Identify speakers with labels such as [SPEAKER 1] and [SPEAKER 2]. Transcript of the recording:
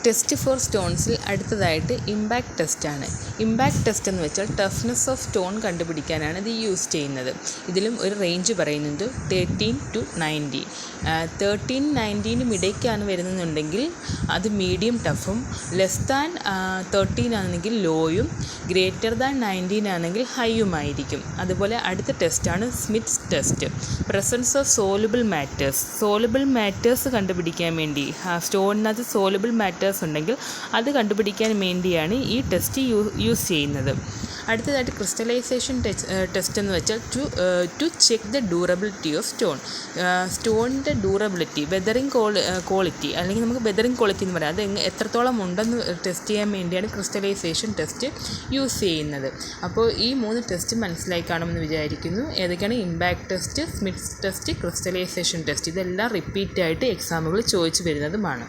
[SPEAKER 1] Test for സ്റ്റോൺസിൽ അടുത്തതായിട്ട് impact ടെസ്റ്റാണ്. Impact test എന്ന് വെച്ചാൽ ടഫ്നെസ് ഓഫ് സ്റ്റോൺ കണ്ടുപിടിക്കാനാണ് ഇത് യൂസ് ചെയ്യുന്നത്. ഇതിലും ഒരു റേഞ്ച് പറയുന്നുണ്ട് 13 to 19. 13-19 ഇടയ്ക്കാണ് വരുന്നുണ്ടെങ്കിൽ അത് മീഡിയം ടഫും, ലെസ് ദാൻ 13 ആണെങ്കിൽ ലോയും, ഗ്രേറ്റർ ദാൻ 19 ആണെങ്കിൽ ഹൈയുമായിരിക്കും. അതുപോലെ അടുത്ത ടെസ്റ്റാണ് Smith's test. Presence of soluble matters കണ്ടുപിടിക്കാൻ വേണ്ടി സ്റ്റോണിനകത്ത് സോലുബിൾ മാറ്റേഴ്സ് ഉണ്ടെങ്കിൽ അത് കണ്ടുപിടിക്കാൻ വേണ്ടിയാണ് ഈ ടെസ്റ്റ് യൂസ് ചെയ്യുന്നത്. അടുത്തതായിട്ട് ക്രിസ്റ്റലൈസേഷൻ ടെസ്റ്റ് എന്ന് വെച്ചാൽ to check the durability of സ്റ്റോണിൻ്റെ ഡ്യൂറബിലിറ്റി, വെതറിങ് ക്വാളിറ്റി, അല്ലെങ്കിൽ നമുക്ക് വെതറിങ് ക്വാളിറ്റി എന്ന് പറയാം, അത് എത്രത്തോളം ഉണ്ടെന്ന് ടെസ്റ്റ് ചെയ്യാൻ വേണ്ടിയാണ് ക്രിസ്റ്റലൈസേഷൻ ടെസ്റ്റ് യൂസ് ചെയ്യുന്നത്. അപ്പോൾ ഈ 3 ടെസ്റ്റ് മനസ്സിലായി കാണുമെന്ന് വിചാരിക്കുന്നു. ഏതൊക്കെയാണ്? Impact test, smiths test, crystallisation test. ഇതെല്ലാം റിപ്പീറ്റായിട്ട് എക്സാമുകൾ ചോദിച്ചു വരുന്നതുമാണ്.